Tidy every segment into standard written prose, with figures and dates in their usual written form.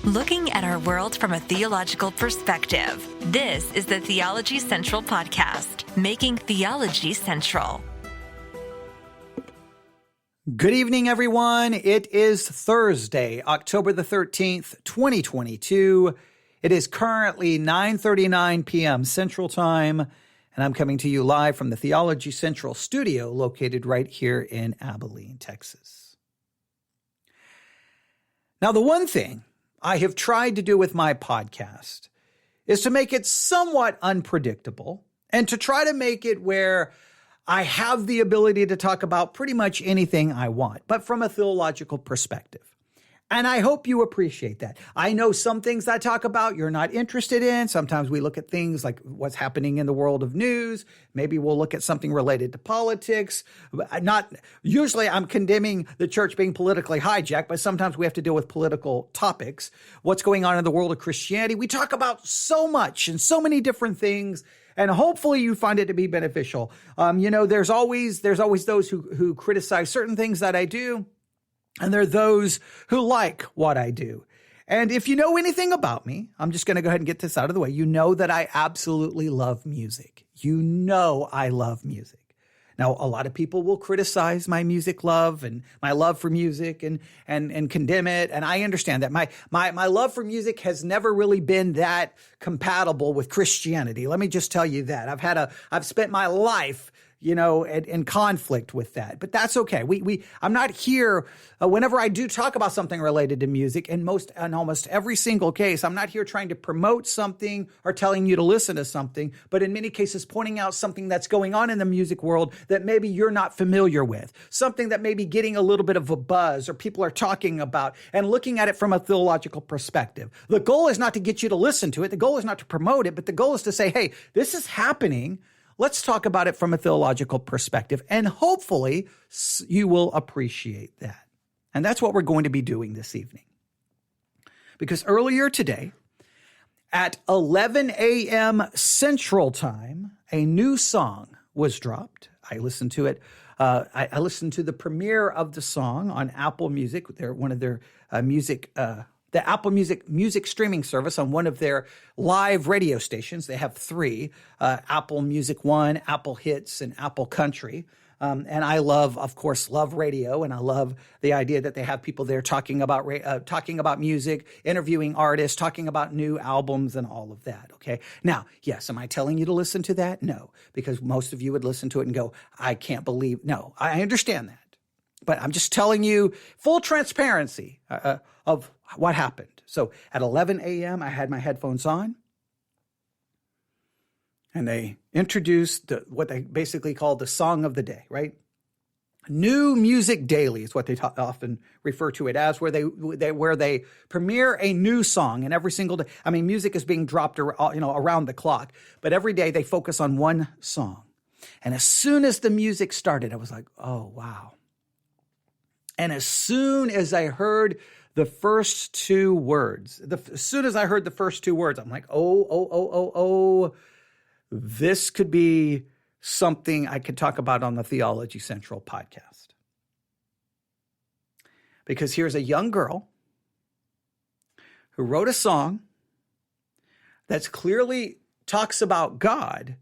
Looking at our world from a theological perspective. This is the Theology Central Podcast, making theology central. Good evening, everyone. It is Thursday, October the 13th, 2022. It is currently 9:39 p.m. Central Time, and I'm coming to you live from the Theology Central studio located right here in Abilene, Texas. Now, the one thing I have tried to do with my podcast is to make it somewhat unpredictable and to try to make it where I have the ability to talk about pretty much anything I want, but from a theological perspective. And I hope you appreciate that. I know some things I talk about you're not interested in. Sometimes we look at things like what's happening in the world of news. Maybe we'll look at something related to politics. Usually I'm condemning the church being politically hijacked, but sometimes we have to deal with political topics. What's going on in the world of Christianity? We talk about so much and so many different things. And hopefully you find it to be beneficial. There's always those who criticize certain things that I do. And there are those who like what I do. And if you know anything about me, I'm just going to go ahead and get this out of the way. You know that I absolutely love music. You know I love music. Now, a lot of people will criticize my music love and my love for music and condemn it. And I understand that. My love for music has never really been that compatible with Christianity. Let me just tell you that. I've spent my life in conflict with that, but that's okay. I'm not here whenever I do talk about something related to music. In almost every single case, I'm not here trying to promote something or telling you to listen to something, but in many cases, pointing out something that's going on in the music world that maybe you're not familiar with, something that may be getting a little bit of a buzz or people are talking about, and looking at it from a theological perspective. The goal is not to get you to listen to it. The goal is not to promote it, but the goal is to say, hey, this is happening. Let's talk about it from a theological perspective, and hopefully you will appreciate that. And that's what we're going to be doing this evening. Because earlier today, at 11 a.m. Central Time, a new song was dropped. I listened to it. I listened to the premiere of the song on Apple Music. They're one of their the Apple music streaming service on one of their live radio stations. They have three, Apple Music One, Apple Hits, and Apple Country. And I love radio, and I love the idea that they have people there talking about music, interviewing artists, talking about new albums and all of that, okay? Now, yes, am I telling you to listen to that? No, because most of you would listen to it and go, I can't believe. No, I understand that. But I'm just telling you full transparency of what happened. So at 11 a.m., I had my headphones on, and they introduced what they basically call the song of the day, right? New Music Daily is what they often refer to it as, where they premiere a new song, and every single day. I mean, music is being dropped around the clock, but every day they focus on one song. And as soon as the music started, I was like, oh, wow. And as soon as I heard the first two words, I'm like, oh, this could be something I could talk about on the Theology Central podcast. Because here's a young girl who wrote a song that clearly talks about God,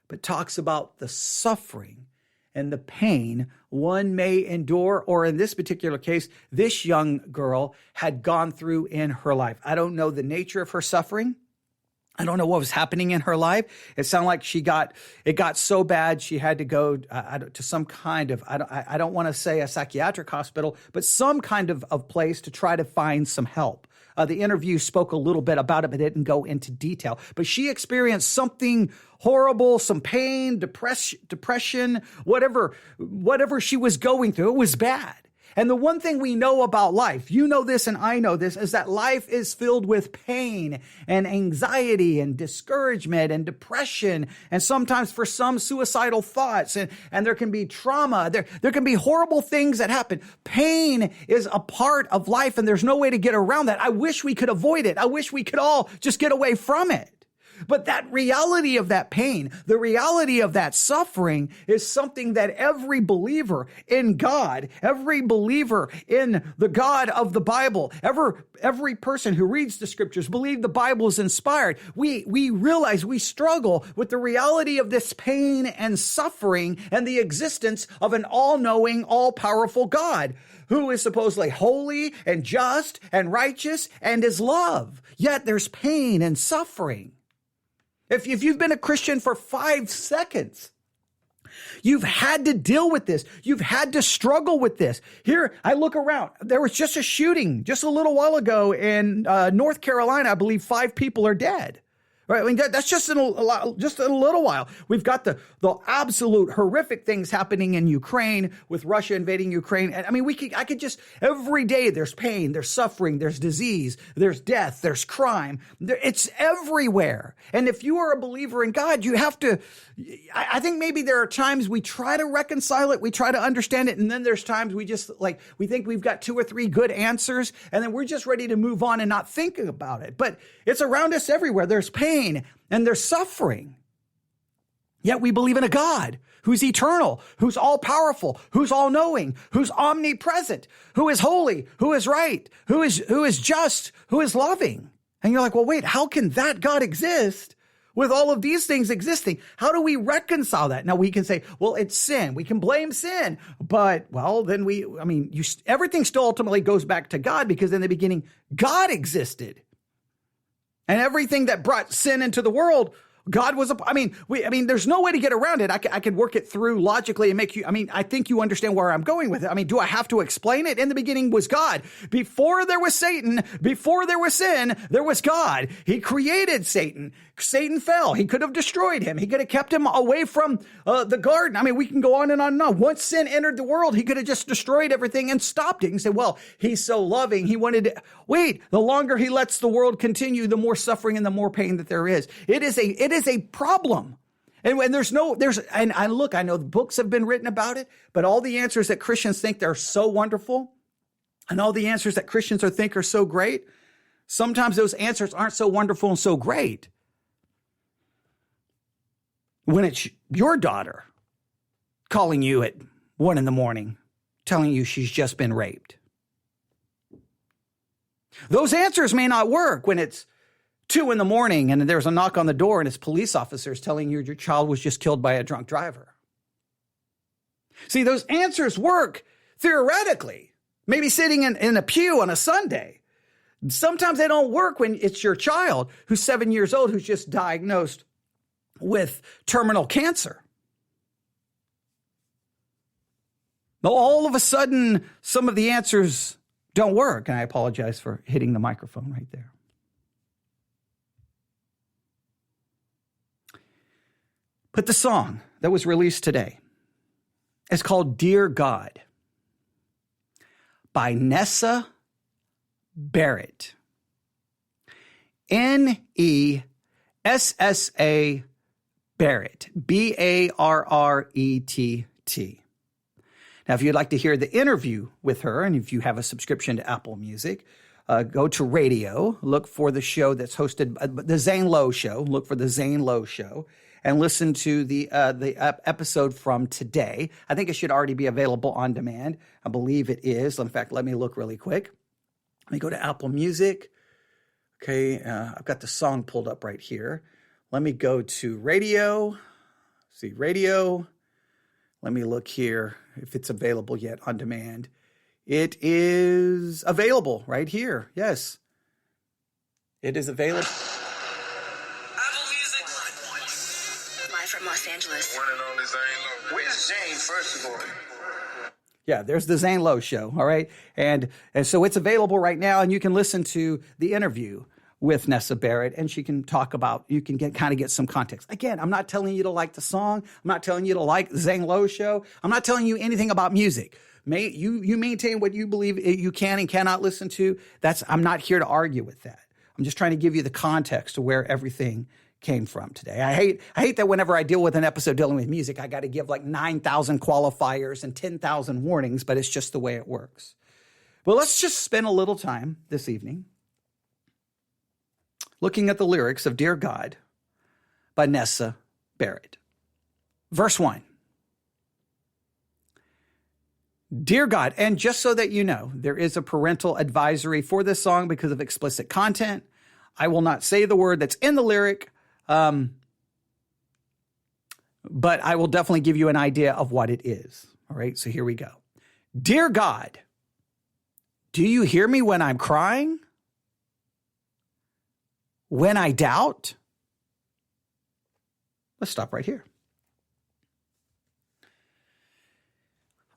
but talks about the suffering and the pain one may endure, or in this particular case, this young girl had gone through in her life. I don't know the nature of her suffering. I don't know what was happening in her life. It sounded like it got so bad she had to go to some kind of, I don't want to say a psychiatric hospital, but some kind of place to try to find some help. The interview spoke a little bit about it, but didn't go into detail. But she experienced something horrible, some pain, depression, whatever she was going through. It was bad. And the one thing we know about life, you know this and I know this, is that life is filled with pain and anxiety and discouragement and depression, and sometimes for some suicidal thoughts, and there can be trauma. There can be horrible things that happen. Pain is a part of life, and there's no way to get around that. I wish we could avoid it. I wish we could all just get away from it. But that reality of that pain, the reality of that suffering is something that every believer in God, every believer in the God of the Bible, every person who reads the scriptures, believe the Bible is inspired. We realize we struggle with the reality of this pain and suffering and the existence of an all-knowing, all-powerful God who is supposedly holy and just and righteous and is love. Yet there's pain and suffering. If you've been a Christian for 5 seconds, you've had to deal with this. You've had to struggle with this. Here, I look around. There was just a shooting just a little while ago in North Carolina. I believe 5 people are dead. Right? I mean, that's just in a little while. We've got the absolute horrific things happening in Ukraine with Russia invading Ukraine. And I mean, I could just, every day there's pain, there's suffering, there's disease, there's death, there's crime. It's everywhere. And if you are a believer in God, you have to, I think maybe there are times we try to reconcile it, we try to understand it. And then there's times we just we think we've got 2 or 3 good answers. And then we're just ready to move on and not think about it. But it's around us everywhere. There's pain and there's suffering. Yet we believe in a God who's eternal, who's all powerful, who's all knowing, who's omnipresent, who is holy, who is right, who is just, who is loving. And you're like, well, wait, how can that God exist with all of these things existing? How do we reconcile that? Now we can say, well, it's sin. We can blame sin. But, well, then everything still ultimately goes back to God, because in the beginning, God existed. And everything that brought sin into the world, God was, there's no way to get around it. I could work it through logically and make you, I think you understand where I'm going with it. Do I have to explain it? In the beginning was God. Before there was Satan, before there was sin, there was God. He created Satan. Satan fell. He could have destroyed him. He could have kept him away from the garden. We can go on and on and on. Once sin entered the world, he could have just destroyed everything and stopped it and said, well, he's so loving. He wanted to wait. The longer he lets the world continue, the more suffering and the more pain that there is. It is a problem. And when I know the books have been written about it, but all the answers that Christians think they're so wonderful and all the answers that Christians think are so great, sometimes those answers aren't so wonderful and so great. When it's your daughter calling you at 1 a.m, telling you she's just been raped. Those answers may not work when it's 2 a.m. and there's a knock on the door and it's police officers telling you your child was just killed by a drunk driver. See, those answers work theoretically, maybe sitting in a pew on a Sunday. Sometimes they don't work when it's your child who's 7 years old, who's just diagnosed with terminal cancer. Now, all of a sudden, some of the answers don't work. And I apologize for hitting the microphone right there. But the song that was released today is called Dear God by Nessa Barrett. Nessa Barrett. Barrett. Now, if you'd like to hear the interview with her, and if you have a subscription to Apple Music, go to radio, look for the show that's hosted by the Zane Lowe Show. Look for the Zane Lowe Show and listen to the episode from today. I think it should already be available on demand. I believe it is. In fact, let me look really quick. Let me go to Apple Music. Okay, I've got the song pulled up right here. Let me go to radio. See, radio. Let me look here if it's available yet on demand. It is available right here. Yes, it is available. Apple Music. Live from Los Angeles. One and only Zane Lowe. Where's Zane, first of all? Yeah, there's the Zane Lowe Show, all right? And so it's available right now, and you can listen to the interview with Nessa Barrett, and she can talk about, you can get some context. Again, I'm not telling you to like the song. I'm not telling you to like the Zane Lowe Show. I'm not telling you anything about music. You maintain what you believe you can and cannot listen to. I'm not here to argue with that. I'm just trying to give you the context to where everything came from today. I hate that whenever I deal with an episode dealing with music, I got to give like 9,000 qualifiers and 10,000 warnings, but it's just the way it works. Well, let's just spend a little time this evening looking at the lyrics of Dear God by Nessa Barrett. Verse 1. Dear God, and just so that you know, there is a parental advisory for this song because of explicit content. I will not say the word that's in the lyric, but I will definitely give you an idea of what it is. All right, so here we go. Dear God, do you hear me when I'm crying? When I doubt? Let's stop right here.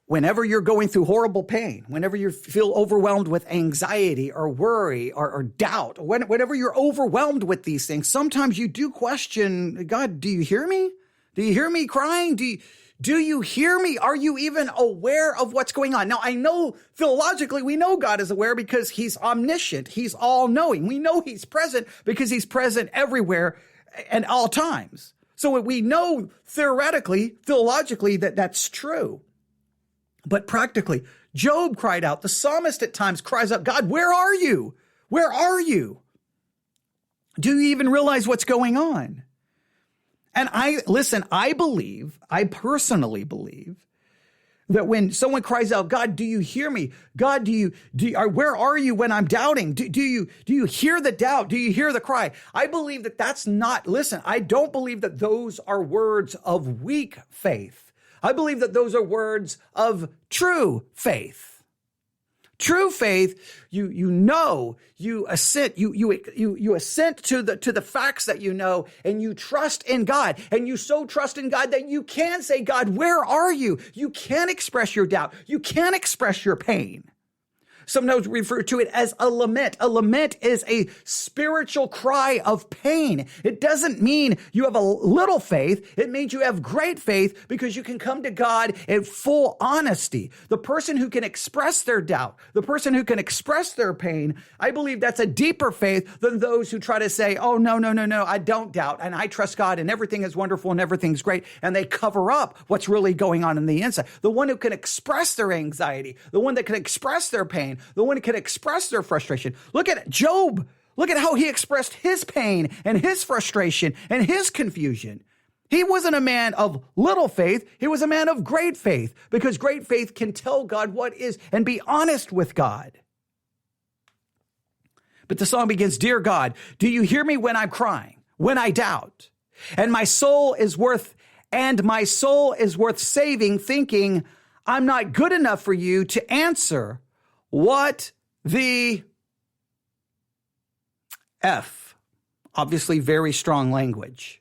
Whenever you're going through horrible pain, whenever you feel overwhelmed with anxiety or worry or doubt, whenever you're overwhelmed with these things, sometimes you do question, God, do you hear me? Do you hear me crying? Do you hear me? Are you even aware of what's going on? Now, I know theologically, we know God is aware because he's omniscient. He's all knowing. We know he's present because he's present everywhere and all times. So we know theoretically, theologically, that that's true. But practically, Job cried out. The psalmist at times cries out, God, where are you? Where are you? Do you even realize what's going on? And I personally believe that when someone cries out, God, do you hear me? God, where are you when I'm doubting? Do you hear the doubt? Do you hear the cry? I believe that that's not, I don't believe that those are words of weak faith. I believe that those are words of true faith. True faith, you assent, you assent to the facts that you know, and you trust in God, and you so trust in God that you can say, God, where are you? You can express your doubt. You can express your pain. Sometimes we refer to it as a lament. A lament is a spiritual cry of pain. It doesn't mean you have a little faith. It means you have great faith because you can come to God in full honesty. The person who can express their doubt, the person who can express their pain, I believe that's a deeper faith than those who try to say, oh, no, I don't doubt, and I trust God, and everything is wonderful, and everything's great, and they cover up what's really going on in the inside. The one who can express their anxiety, the one that can express their pain, the one who can express their frustration. Look at Job. Look at how he expressed his pain and his frustration and his confusion. He wasn't a man of little faith. He was a man of great faith, because great faith can tell God what is and be honest with God. But the song begins, Dear God, do you hear me when I'm crying, when I doubt? And my soul is worth saving, thinking I'm not good enough for you to answer. What the F? Obviously very strong language.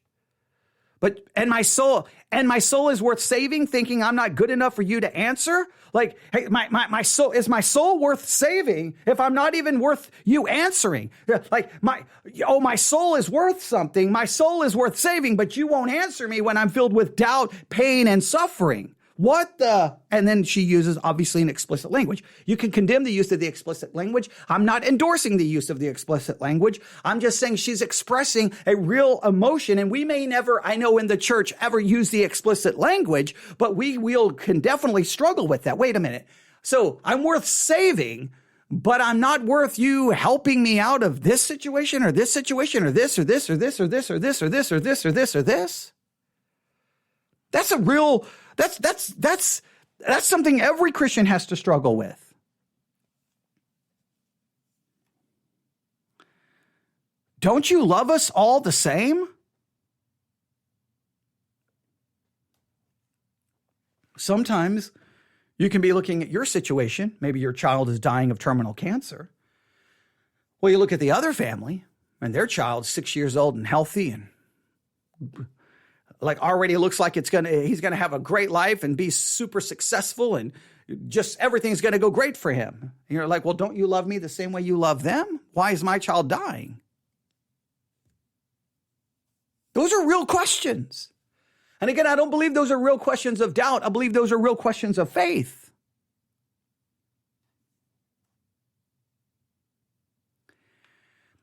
And my soul is worth saving, thinking I'm not good enough for you to answer? Like, hey, my soul, is my soul worth saving if I'm not even worth you answering? Like, my soul is worth something. My soul is worth saving, but you won't answer me when I'm filled with doubt, pain, and suffering. What the? And then she uses, obviously, an explicit language. You can condemn the use of the explicit language. I'm not endorsing the use of the explicit language. I'm just saying she's expressing a real emotion. And we may never, I know in the church, ever use the explicit language, but we can definitely struggle with that. Wait a minute. So I'm worth saving, but I'm not worth you helping me out of this situation or this situation or this or this or this or this or this or this or this or this or this. That's a real... That's something every Christian has to struggle with. Don't you love us all the same? Sometimes you can be looking at your situation. Maybe your child is dying of terminal cancer. Well, you look at the other family and their child's 6 years old and healthy and like already looks like he's going to have a great life and be super successful and just everything's going to go great for him. And you're like, well, don't you love me the same way you love them? Why is my child dying? Those are real questions. And again, I don't believe those are real questions of doubt. I believe those are real questions of faith.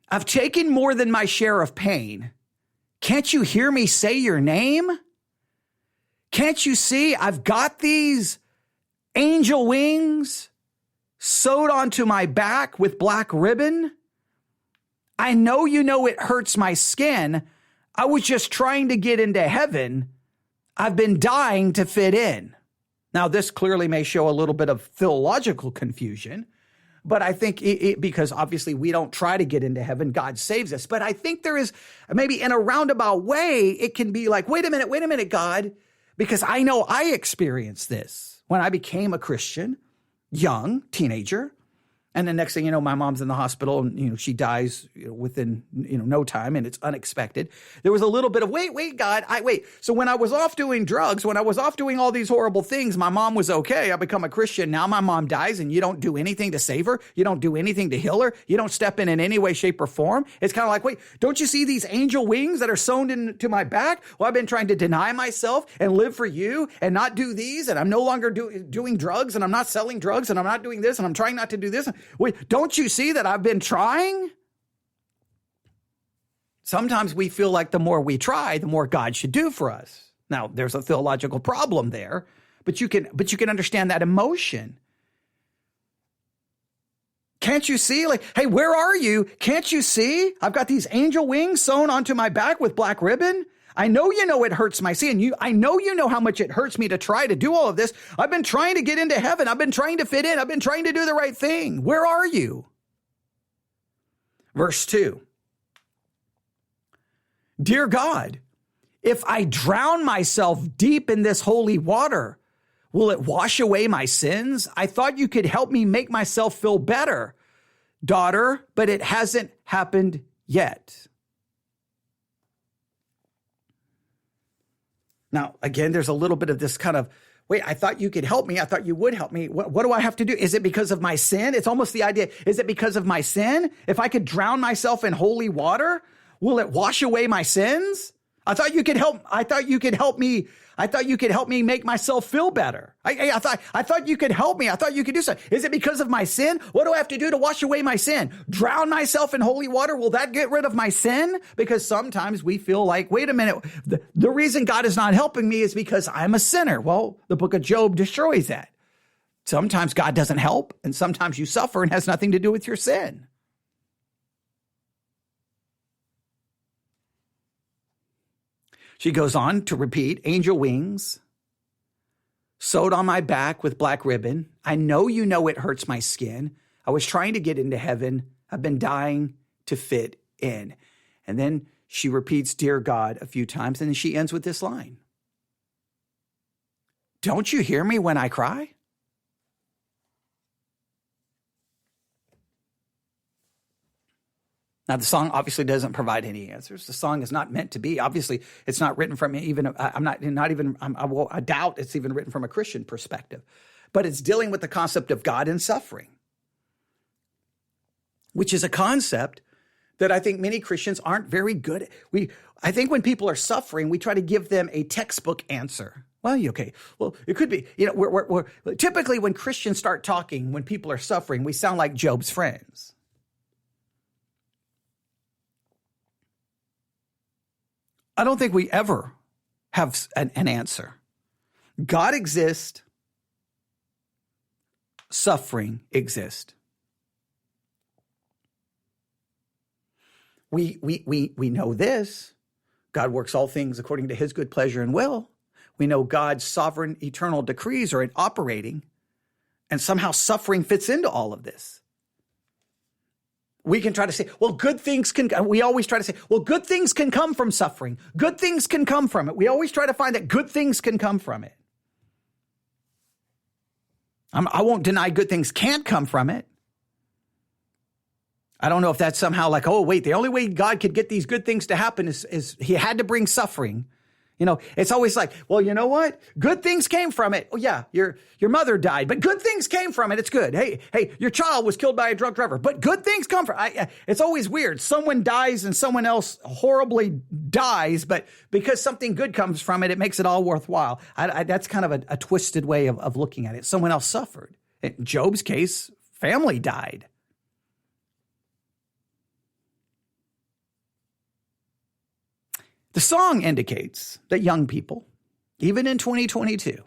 I've taken more than my share of pain. Can't you hear me say your name? Can't you see I've got these angel wings sewed onto my back with black ribbon? I know you know it hurts my skin. I was just trying to get into heaven. I've been dying to fit in. Now, this clearly may show a little bit of theological confusion, but I think because obviously we don't try to get into heaven, God saves us. But I think there is maybe in a roundabout way, it can be like, wait a minute, God, because I know I experienced this when I became a Christian, young teenager. And the next thing you know, my mom's in the hospital and, she dies within, no time, and it's unexpected. There was a little bit of, wait, God, wait. So when I was off doing drugs, when I was off doing all these horrible things, my mom was okay. I become a Christian. Now my mom dies and you don't do anything to save her. You don't do anything to heal her. You don't step in any way, shape, or form. It's kind of like, wait, don't you see these angel wings that are sewn into my back? Well, I've been trying to deny myself and live for you and not do these. And I'm no longer doing drugs, and I'm not selling drugs, and I'm not doing this, and I'm trying not to do this. Wait, don't you see that I've been trying? Sometimes we feel like the more we try, the more God should do for us. Now, there's a theological problem there, but you can understand that emotion. Can't you see? Like, hey, where are you? Can't you see? I've got these angel wings sewn onto my back with black ribbon. I know it hurts my sin. I know how much it hurts me to try to do all of this. I've been trying to get into heaven. I've been trying to fit in. I've been trying to do the right thing. Where are you? Verse 2. Dear God, if I drown myself deep in this holy water, will it wash away my sins? I thought you could help me make myself feel better, daughter, but it hasn't happened yet. Now, again, there's a little bit of this kind of, wait, I thought you could help me. I thought you would help me. What do I have to do? Is it because of my sin? It's almost the idea, is it because of my sin? If I could drown myself in holy water, will it wash away my sins? I thought you could help me. I thought you could help me make myself feel better. I thought you could help me. I thought you could do something. Is it because of my sin? What do I have to do to wash away my sin? Drown myself in holy water? Will that get rid of my sin? Because sometimes we feel like, wait a minute, the reason God is not helping me is because I'm a sinner. Well, the book of Job destroys that. Sometimes God doesn't help, and sometimes you suffer and has nothing to do with your sin. She goes on to repeat, angel wings, sewed on my back with black ribbon. I know it hurts my skin. I was trying to get into heaven. I've been dying to fit in. And then she repeats, dear God, a few times, and then she ends with this line. Don't you hear me when I cry? Now, the song obviously doesn't provide any answers. The song is not meant to be. Obviously, it's not written from I doubt it's even written from a Christian perspective. But it's dealing with the concept of God and suffering, which is a concept that I think many Christians aren't very good at. I think when people are suffering, we try to give them a textbook answer. Well, okay. Well, it could be, we're typically when Christians start talking, when people are suffering, we sound like Job's friends. I don't think we ever have an answer. God exists. Suffering exists. We know this. God works all things according to his good pleasure and will. We know God's sovereign eternal decrees are operating, and somehow suffering fits into all of this. We can try to say, well, we always try to say, well, good things can come from suffering. Good things can come from it. We always try to find that good things can come from it. I won't deny good things can't come from it. I don't know if that's somehow like, oh, wait, the only way God could get these good things to happen is he had to bring suffering. It's always like, well, you know what? Good things came from it. Oh, yeah, your mother died, but good things came from it. It's good. Hey, your child was killed by a drunk driver, but good things come from it. It's always weird. Someone dies and someone else horribly dies, but because something good comes from it, it makes it all worthwhile. That's kind of a twisted way of looking at it. Someone else suffered. In Job's case, family died. The song indicates that young people, even in 2022,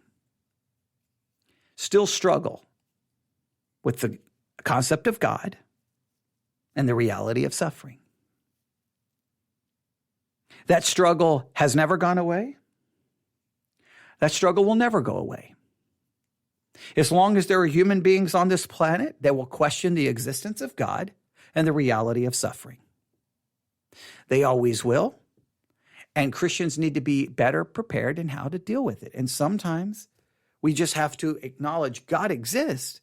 still struggle with the concept of God and the reality of suffering. That struggle has never gone away. That struggle will never go away. As long as there are human beings on this planet that will question the existence of God and the reality of suffering. They always will. And Christians need to be better prepared in how to deal with it. And sometimes we just have to acknowledge God exists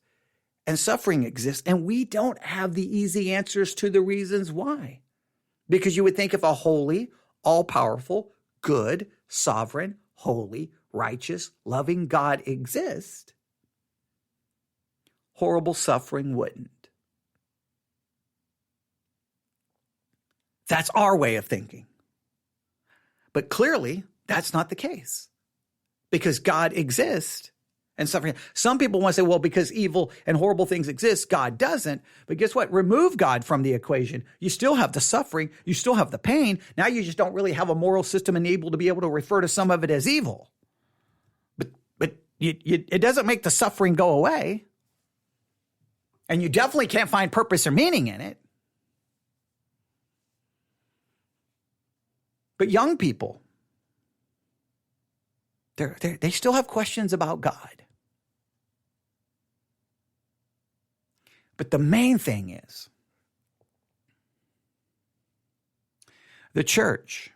and suffering exists. And we don't have the easy answers to the reasons why. Because you would think if a holy, all-powerful, good, sovereign, holy, righteous, loving God exists, horrible suffering wouldn't. That's our way of thinking. But clearly, that's not the case. Because God exists and suffering. Some people want to say, well, because evil and horrible things exist, God doesn't. But guess what? Remove God from the equation. You still have the suffering. You still have the pain. Now you just don't really have a moral system and able to be able to refer to some of it as evil. But it doesn't make the suffering go away. And you definitely can't find purpose or meaning in it. But young people, they still have questions about God. But the main thing is, the church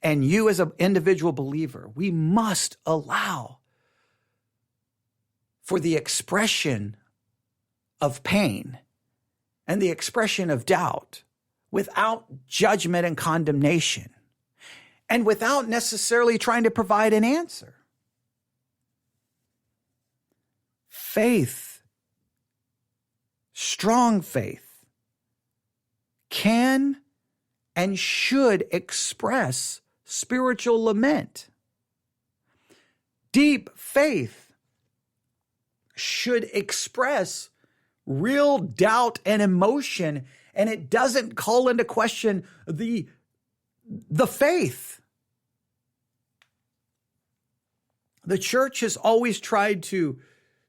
and you as an individual believer, we must allow for the expression of pain and the expression of doubt without judgment and condemnation and without necessarily trying to provide an answer. Faith, strong faith, can and should express spiritual lament. Deep faith should express real doubt and emotion, and it doesn't call into question the faith. The church has always tried to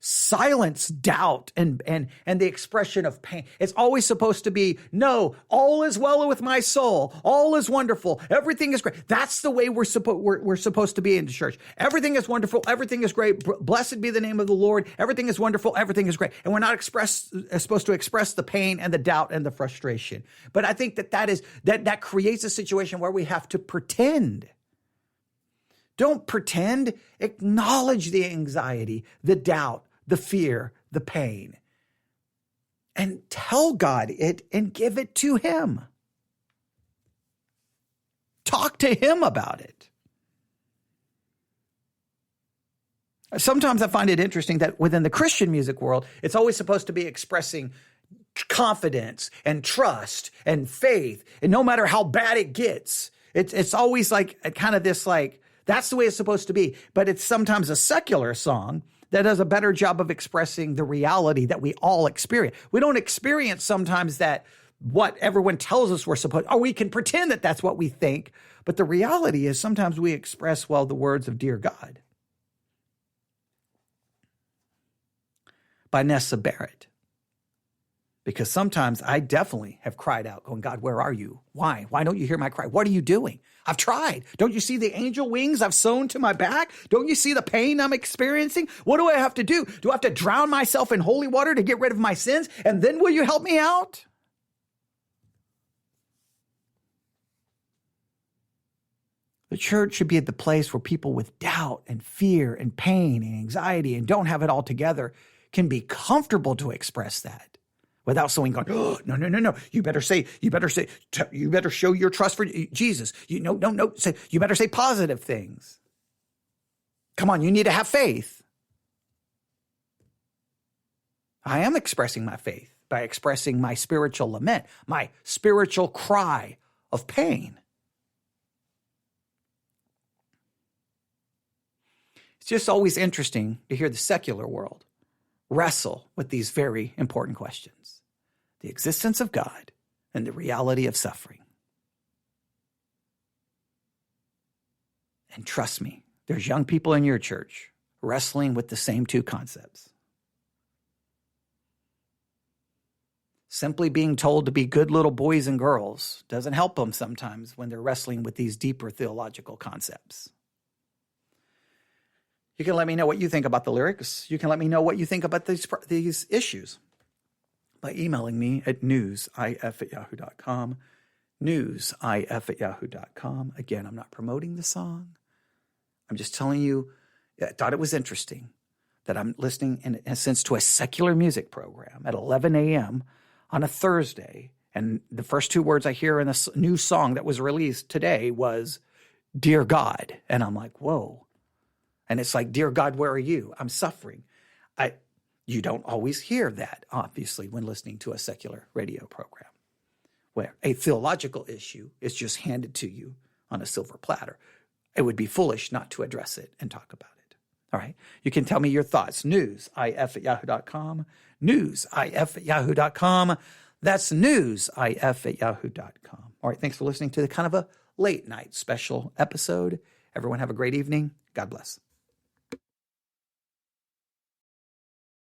silence doubt and the expression of pain. It's always supposed to be, no, all is well with my soul. All is wonderful. Everything is great. That's the way we're supposed to be in the church. Everything is wonderful. Everything is great. Blessed be the name of the Lord. Everything is wonderful. Everything is great. And we're not supposed to express the pain and the doubt and the frustration. But I think that creates a situation where we have to pretend. Don't pretend. Acknowledge the anxiety, the doubt, the fear, the pain, and tell God it and give it to him. Talk to him about it. Sometimes I find it interesting that within the Christian music world, it's always supposed to be expressing confidence and trust and faith. And no matter how bad it gets, it's always like kind of this like, that's the way it's supposed to be. But it's sometimes a secular song that does a better job of expressing the reality that we all experience. We don't experience sometimes that what everyone tells us we're supposed, or we can pretend that that's what we think. But the reality is sometimes we express, well, the words of Dear God by Nessa Barrett. Because sometimes I definitely have cried out going, God, where are you? Why? Why don't you hear my cry? What are you doing? I've tried. Don't you see the angel wings I've sewn to my back? Don't you see the pain I'm experiencing? What do I have to do? Do I have to drown myself in holy water to get rid of my sins? And then will you help me out? The church should be at the place where people with doubt and fear and pain and anxiety and don't have it all together can be comfortable to express that. Without someone going, oh, no. You better show your trust for Jesus. You better say positive things. Come on, you need to have faith. I am expressing my faith by expressing my spiritual lament, my spiritual cry of pain. It's just always interesting to hear the secular world wrestle with these very important questions. The existence of God and the reality of suffering. And trust me, there's young people in your church wrestling with the same two concepts. Simply being told to be good little boys and girls doesn't help them sometimes when they're wrestling with these deeper theological concepts. You can let me know what you think about the lyrics. You can let me know what you think about these issues by emailing me at newsif@yahoo.com. newsif@yahoo.com. Again, I'm not promoting the song. I'm just telling you, I thought it was interesting that I'm listening, in a sense, to a secular music program at 11 a.m. on a Thursday. And the first two words I hear in this new song that was released today was, "Dear God." And I'm like, whoa. And it's like, "Dear God, where are you? I'm suffering." You don't always hear that, obviously, when listening to a secular radio program, where a theological issue is just handed to you on a silver platter. It would be foolish not to address it and talk about it. All right. You can tell me your thoughts. newsif@yahoo.com. newsif@yahoo.com. That's newsif@yahoo.com. All right. Thanks for listening to the kind of a late night special episode. Everyone have a great evening. God bless.